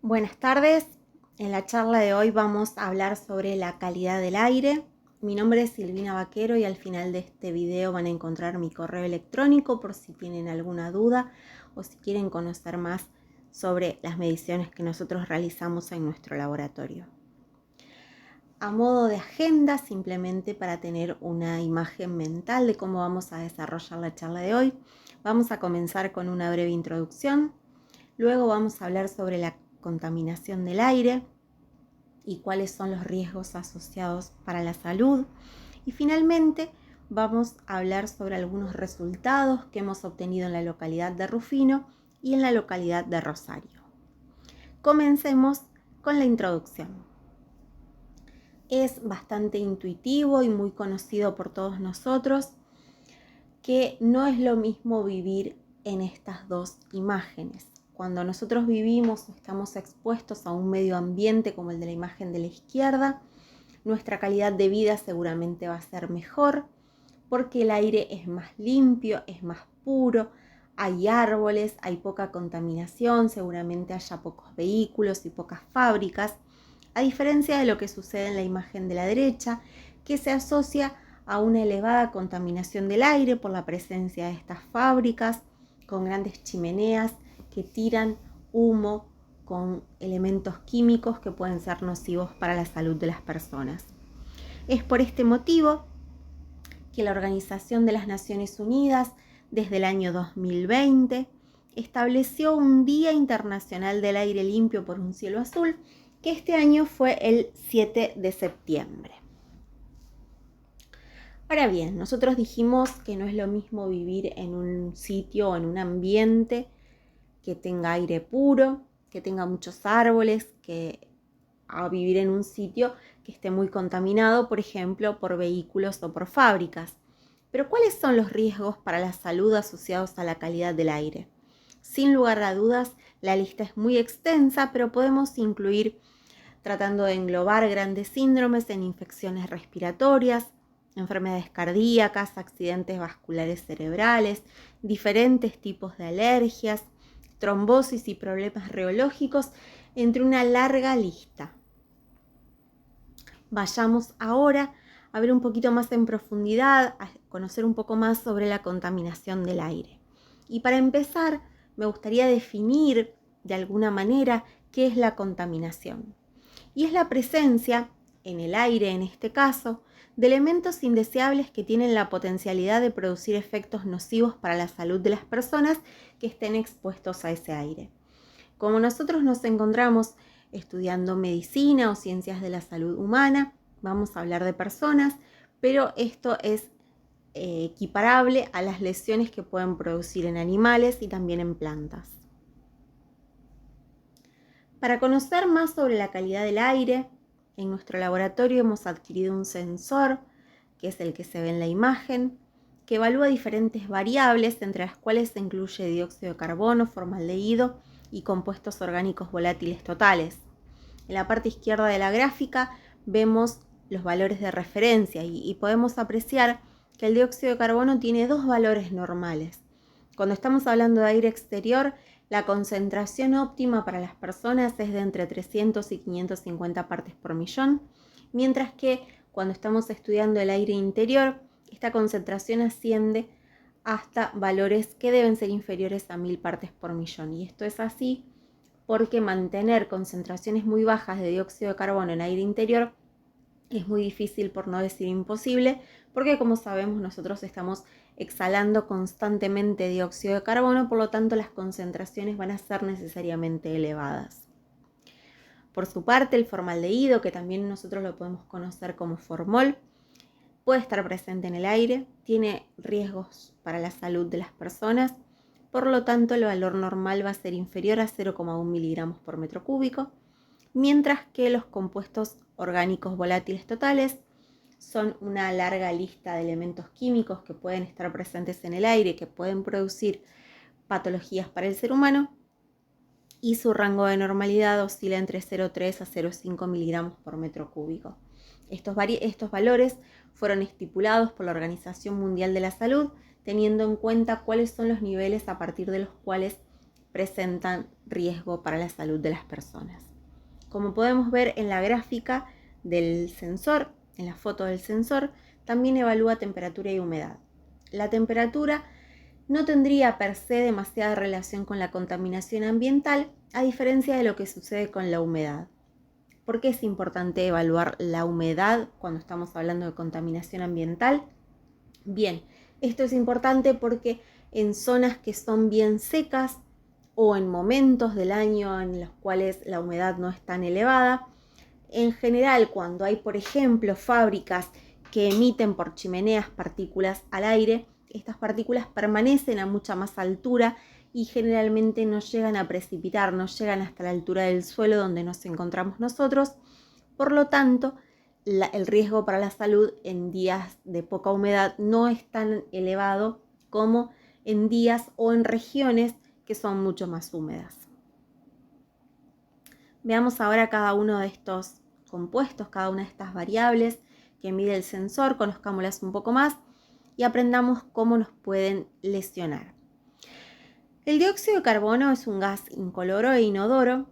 Buenas tardes, en la charla de hoy vamos a hablar sobre la calidad del aire. Mi nombre es Silvina Vaquero y al final de este video van a encontrar mi correo electrónico por si tienen alguna duda o si quieren conocer más sobre las mediciones que nosotros realizamos en nuestro laboratorio. A modo de agenda, simplemente para tener una imagen mental de cómo vamos a desarrollar la charla de hoy, vamos a comenzar con una breve introducción. Luego vamos a hablar sobre la contaminación del aire y cuáles son los riesgos asociados para la salud. Y finalmente vamos a hablar sobre algunos resultados que hemos obtenido en la localidad de Rufino y en la localidad de Rosario. Comencemos con la introducción. Es bastante intuitivo y muy conocido por todos nosotros que no es lo mismo vivir en estas dos imágenes. Cuando nosotros vivimos o estamos expuestos a un medio ambiente como el de la imagen de la izquierda, nuestra calidad de vida seguramente va a ser mejor porque el aire es más limpio, es más puro, hay árboles, hay poca contaminación, seguramente haya pocos vehículos y pocas fábricas, a diferencia de lo que sucede en la imagen de la derecha, que se asocia a una elevada contaminación del aire por la presencia de estas fábricas con grandes chimeneas que tiran humo con elementos químicos que pueden ser nocivos para la salud de las personas. Es por este motivo que la Organización de las Naciones Unidas, desde el año 2020, estableció un Día Internacional del Aire Limpio por un Cielo Azul, que este año fue el 7 de septiembre. Ahora bien, nosotros dijimos que no es lo mismo vivir en un sitio o en un ambiente que tenga aire puro, que tenga muchos árboles, que a vivir en un sitio que esté muy contaminado, por ejemplo, por vehículos o por fábricas. Pero ¿cuáles son los riesgos para la salud asociados a la calidad del aire? Sin lugar a dudas, la lista es muy extensa, pero podemos incluir, tratando de englobar grandes síndromes en infecciones respiratorias, enfermedades cardíacas, accidentes vasculares cerebrales, diferentes tipos de alergias, trombosis y problemas reológicos, entre una larga lista. Vayamos ahora a ver un poquito más en profundidad, a conocer un poco más sobre la contaminación del aire. Y para empezar, me gustaría definir de alguna manera qué es la contaminación. Y es la presencia, en el aire en este caso, de elementos indeseables que tienen la potencialidad de producir efectos nocivos para la salud de las personas que estén expuestos a ese aire. Como nosotros nos encontramos estudiando medicina o ciencias de la salud humana, vamos a hablar de personas, pero esto es equiparable a las lesiones que pueden producir en animales y también en plantas. Para conocer más sobre la calidad del aire, en nuestro laboratorio hemos adquirido un sensor, que es el que se ve en la imagen, que evalúa diferentes variables, entre las cuales se incluye dióxido de carbono, formaldehído y compuestos orgánicos volátiles totales. En la parte izquierda de la gráfica vemos los valores de referencia y podemos apreciar que el dióxido de carbono tiene dos valores normales. Cuando estamos hablando de aire exterior, la concentración óptima para las personas es de entre 300 y 550 partes por millón, mientras que cuando estamos estudiando el aire interior, esta concentración asciende hasta valores que deben ser inferiores a 1000 partes por millón. Y esto es así porque mantener concentraciones muy bajas de dióxido de carbono en aire interior es muy difícil, por no decir imposible, porque como sabemos nosotros estamos exhalando constantemente dióxido de carbono, por lo tanto las concentraciones van a ser necesariamente elevadas. Por su parte, el formaldehído, que también nosotros lo podemos conocer como formol, puede estar presente en el aire, tiene riesgos para la salud de las personas, por lo tanto el valor normal va a ser inferior a 0,1 miligramos por metro cúbico, mientras que los compuestos orgánicos volátiles totales son una larga lista de elementos químicos que pueden estar presentes en el aire, que pueden producir patologías para el ser humano, y su rango de normalidad oscila entre 0,3 a 0,5 miligramos por metro cúbico. Estos valores fueron estipulados por la Organización Mundial de la Salud, teniendo en cuenta cuáles son los niveles a partir de los cuales presentan riesgo para la salud de las personas. Como podemos ver en la gráfica del sensor, en la foto del sensor, también evalúa temperatura y humedad. La temperatura no tendría per se demasiada relación con la contaminación ambiental, a diferencia de lo que sucede con la humedad. ¿Por qué es importante evaluar la humedad cuando estamos hablando de contaminación ambiental? Bien, esto es importante porque en zonas que son bien secas o en momentos del año en los cuales la humedad no es tan elevada, en general cuando hay, por ejemplo, fábricas que emiten por chimeneas partículas al aire, estas partículas permanecen a mucha más altura y generalmente no llegan a precipitar, no llegan hasta la altura del suelo donde nos encontramos nosotros. Por lo tanto, el riesgo para la salud en días de poca humedad no es tan elevado como en días o en regiones que son mucho más húmedas. Veamos ahora cada uno de estos compuestos, cada una de estas variables que mide el sensor, conozcámoslas un poco más y aprendamos cómo nos pueden lesionar. El dióxido de carbono es un gas incoloro e inodoro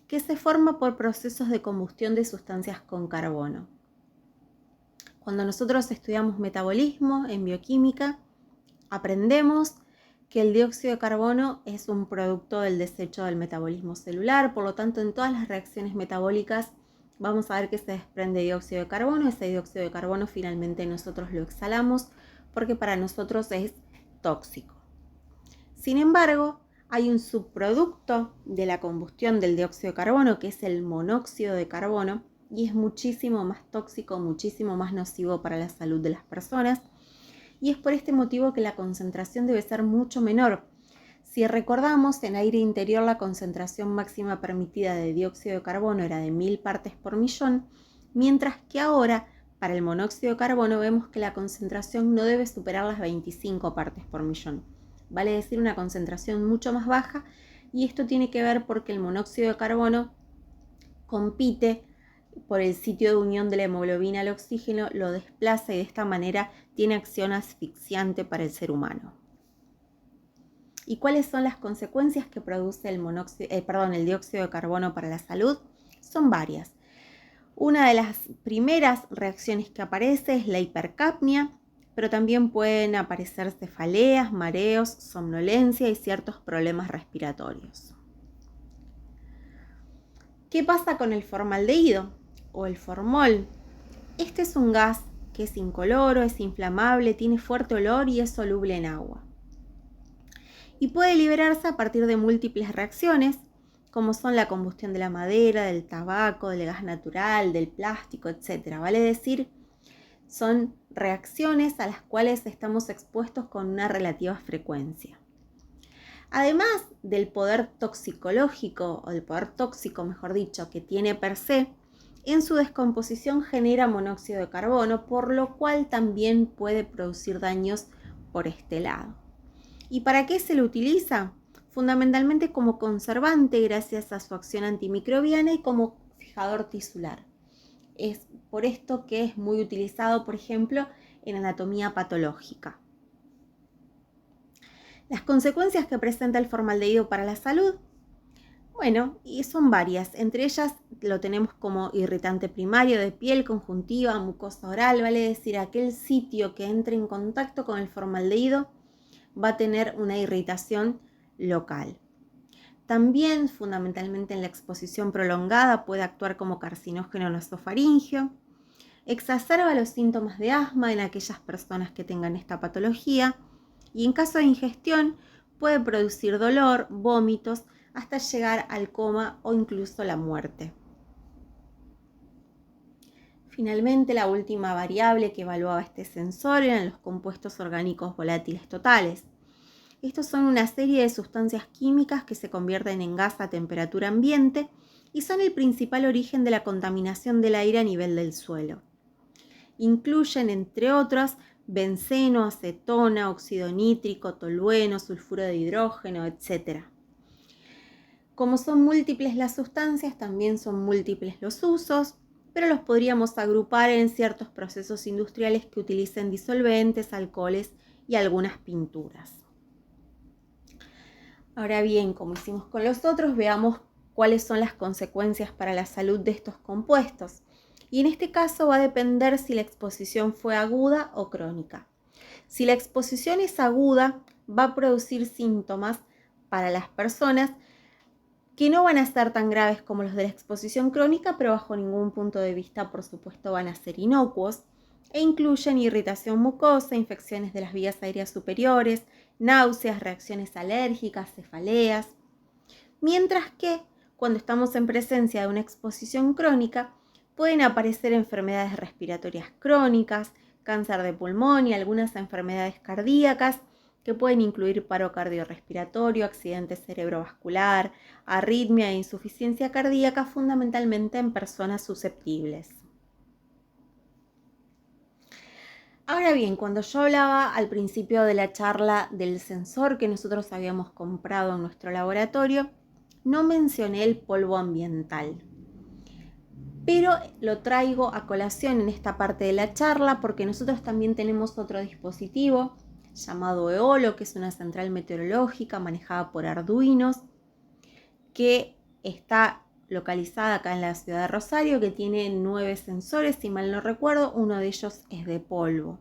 que se forma por procesos de combustión de sustancias con carbono. Cuando nosotros estudiamos metabolismo en bioquímica, aprendemos que el dióxido de carbono es un producto del desecho del metabolismo celular, por lo tanto en todas las reacciones metabólicas vamos a ver que se desprende dióxido de carbono. Ese dióxido de carbono finalmente nosotros lo exhalamos porque para nosotros es tóxico. Sin embargo, hay un subproducto de la combustión del dióxido de carbono que es el monóxido de carbono y es muchísimo más tóxico, muchísimo más nocivo para la salud de las personas. Y es por este motivo que la concentración debe ser mucho menor. Si recordamos, en aire interior la concentración máxima permitida de dióxido de carbono era de 1000 partes por millón, mientras que ahora, para el monóxido de carbono, vemos que la concentración no debe superar las 25 partes por millón. Vale decir, una concentración mucho más baja, y esto tiene que ver porque el monóxido de carbono compite por el sitio de unión de la hemoglobina al oxígeno, lo desplaza y de esta manera tiene acción asfixiante para el ser humano. ¿Y cuáles son las consecuencias que produce el dióxido de carbono para la salud? Son varias. Una de las primeras reacciones que aparece es la hipercapnia, pero también pueden aparecer cefaleas, mareos, somnolencia y ciertos problemas respiratorios. ¿Qué pasa con el formaldehído o el formol? Este es un gas que es incoloro, es inflamable, tiene fuerte olor y es soluble en agua. Y puede liberarse a partir de múltiples reacciones, como son la combustión de la madera, del tabaco, del gas natural, del plástico, etc. Vale decir, son reacciones a las cuales estamos expuestos con una relativa frecuencia. Además del poder toxicológico, o del poder tóxico, mejor dicho, que tiene per se, en su descomposición genera monóxido de carbono, por lo cual también puede producir daños por este lado. ¿Y para qué se lo utiliza? Fundamentalmente como conservante gracias a su acción antimicrobiana y como fijador tisular. Es por esto que es muy utilizado, por ejemplo, en anatomía patológica. Las consecuencias que presenta el formaldehído para la salud, bueno, y son varias. Entre ellas lo tenemos como irritante primario de piel, conjuntiva, mucosa oral, vale decir, aquel sitio que entre en contacto con el formaldehído va a tener una irritación local. También, fundamentalmente en la exposición prolongada, puede actuar como carcinógeno nasofaríngeo. Exacerba los síntomas de asma en aquellas personas que tengan esta patología y en caso de ingestión puede producir dolor, vómitos, hasta llegar al coma o incluso la muerte. Finalmente, la última variable que evaluaba este sensor eran los compuestos orgánicos volátiles totales. Estos son una serie de sustancias químicas que se convierten en gas a temperatura ambiente y son el principal origen de la contaminación del aire a nivel del suelo. Incluyen, entre otros, benceno, acetona, óxido nítrico, tolueno, sulfuro de hidrógeno, etc. Como son múltiples las sustancias, también son múltiples los usos, pero los podríamos agrupar en ciertos procesos industriales que utilicen disolventes, alcoholes y algunas pinturas. Ahora bien, como hicimos con los otros, veamos cuáles son las consecuencias para la salud de estos compuestos. Y en este caso va a depender si la exposición fue aguda o crónica. Si la exposición es aguda, va a producir síntomas para las personas que no van a ser tan graves como los de la exposición crónica, pero bajo ningún punto de vista, por supuesto, van a ser inocuos, e incluyen irritación mucosa, infecciones de las vías aéreas superiores, náuseas, reacciones alérgicas, cefaleas. Mientras que, cuando estamos en presencia de una exposición crónica, pueden aparecer enfermedades respiratorias crónicas, cáncer de pulmón y algunas enfermedades cardíacas que pueden incluir paro cardiorrespiratorio, accidente cerebrovascular, arritmia e insuficiencia cardíaca, fundamentalmente en personas susceptibles. Ahora bien, cuando yo hablaba al principio de la charla del sensor que nosotros habíamos comprado en nuestro laboratorio, no mencioné el polvo ambiental, pero lo traigo a colación en esta parte de la charla porque nosotros también tenemos otro dispositivo llamado Eolo, que es una central meteorológica manejada por Arduinos, que está localizada acá en la ciudad de Rosario, que tiene 9 sensores, si mal no recuerdo, uno de ellos es de polvo.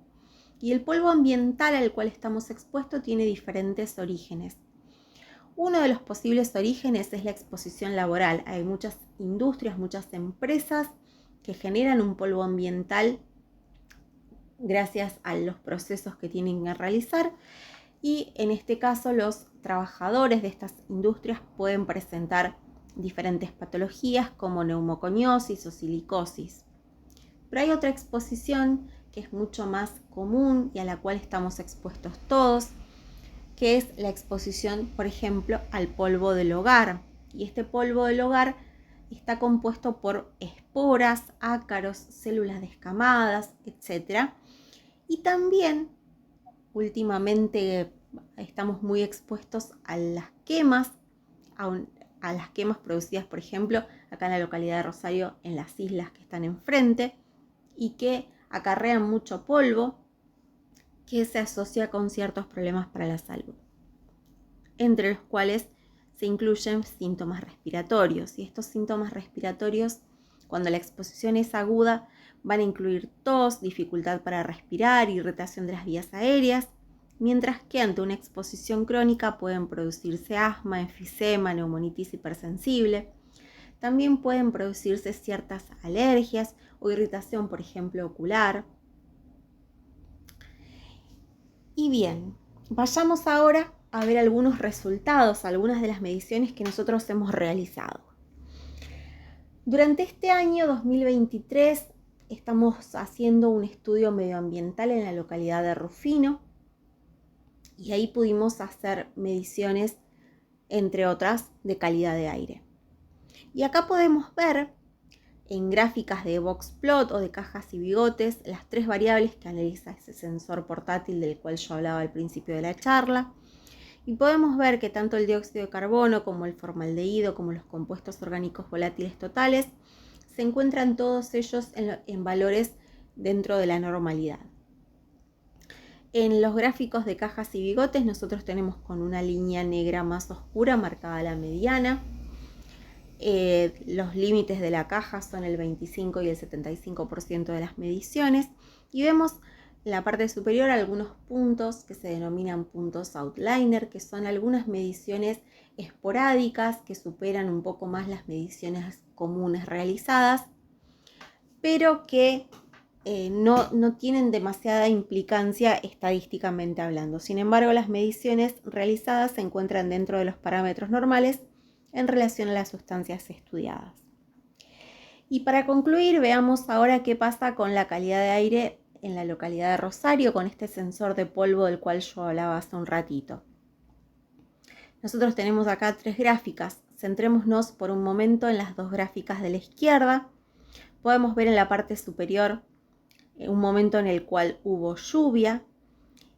Y el polvo ambiental al cual estamos expuestos tiene diferentes orígenes. Uno de los posibles orígenes es la exposición laboral. Hay muchas industrias, muchas empresas que generan un polvo ambiental gracias a los procesos que tienen que realizar, y en este caso los trabajadores de estas industrias pueden presentar diferentes patologías como neumoconiosis o silicosis. Pero hay otra exposición que es mucho más común y a la cual estamos expuestos todos, que es la exposición, por ejemplo, al polvo del hogar. Y este polvo del hogar está compuesto por esporas, ácaros, células descamadas, etc. Y también últimamente estamos muy expuestos a las quemas, a las quemas producidas, por ejemplo, acá en la localidad de Rosario, en las islas que están enfrente, y que acarrean mucho polvo que se asocia con ciertos problemas para la salud, entre los cuales se incluyen síntomas respiratorios. Y estos síntomas respiratorios, cuando la exposición es aguda, van a incluir tos, dificultad para respirar, irritación de las vías aéreas, mientras que ante una exposición crónica pueden producirse asma, enfisema, neumonitis hipersensible. También pueden producirse ciertas alergias o irritación, por ejemplo, ocular. Y bien, vayamos ahora a ver algunos resultados, algunas de las mediciones que nosotros hemos realizado. Durante este año 2023 estamos haciendo un estudio medioambiental en la localidad de Rufino y ahí pudimos hacer mediciones, entre otras, de calidad de aire. Y acá podemos ver en gráficas de boxplot o de cajas y bigotes las 3 variables que analiza ese sensor portátil del cual yo hablaba al principio de la charla. Y podemos ver que tanto el dióxido de carbono como el formaldehído, como los compuestos orgánicos volátiles totales, se encuentran todos ellos en valores dentro de la normalidad. En los gráficos de cajas y bigotes nosotros tenemos con una línea negra más oscura marcada la mediana. Los límites de la caja son el 25 y el 75% de las mediciones, y vemos en la parte superior algunos puntos que se denominan puntos outliner, que son algunas mediciones esporádicas que superan un poco más las mediciones comunes realizadas, pero que no tienen demasiada implicancia estadísticamente hablando. Sin embargo, las mediciones realizadas se encuentran dentro de los parámetros normales en relación a las sustancias estudiadas. Y para concluir, veamos ahora qué pasa con la calidad de aire en la localidad de Rosario con este sensor de polvo del cual yo hablaba hace un ratito. Nosotros tenemos acá 3 gráficas. Centrémonos por un momento en las 2 gráficas de la izquierda. Podemos ver en la parte superior un momento en el cual hubo lluvia,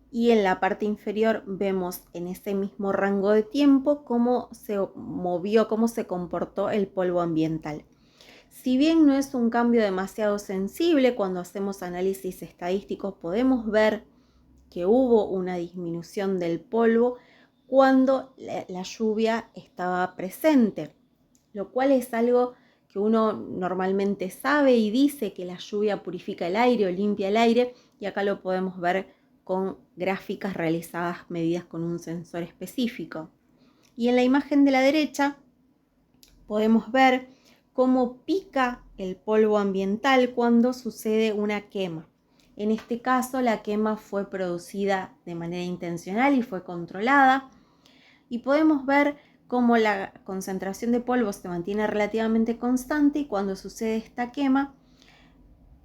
y en la parte inferior vemos en ese mismo rango de tiempo cómo se movió, cómo se comportó el polvo ambiental. Si bien no es un cambio demasiado sensible, cuando hacemos análisis estadísticos podemos ver que hubo una disminución del polvo cuando la lluvia estaba presente, lo cual es algo que uno normalmente sabe y dice que la lluvia purifica el aire o limpia el aire, y acá lo podemos ver con gráficas realizadas medidas con un sensor específico. Y en la imagen de la derecha podemos ver cómo pica el polvo ambiental cuando sucede una quema. En este caso, la quema fue producida de manera intencional y fue controlada. Y podemos ver cómo la concentración de polvo se mantiene relativamente constante y cuando sucede esta quema,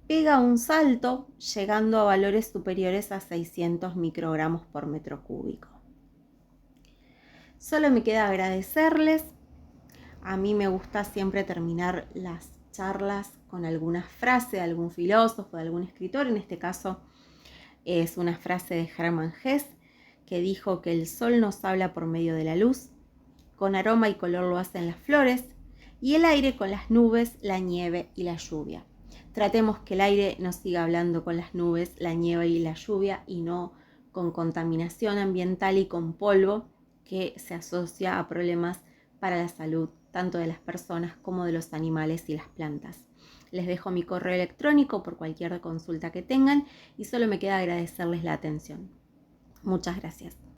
pega un salto llegando a valores superiores a 600 microgramos por metro cúbico. Solo me queda agradecerles. A mí me gusta siempre terminar las charlas con alguna frase de algún filósofo, de algún escritor. En este caso es una frase de Hermann Hesse, que dijo que el sol nos habla por medio de la luz, con aroma y color lo hacen las flores, y el aire con las nubes, la nieve y la lluvia. Tratemos que el aire nos siga hablando con las nubes, la nieve y la lluvia, y no con contaminación ambiental y con polvo que se asocia a problemas para la salud, tanto de las personas como de los animales y las plantas. Les dejo mi correo electrónico por cualquier consulta que tengan y solo me queda agradecerles la atención. Muchas gracias.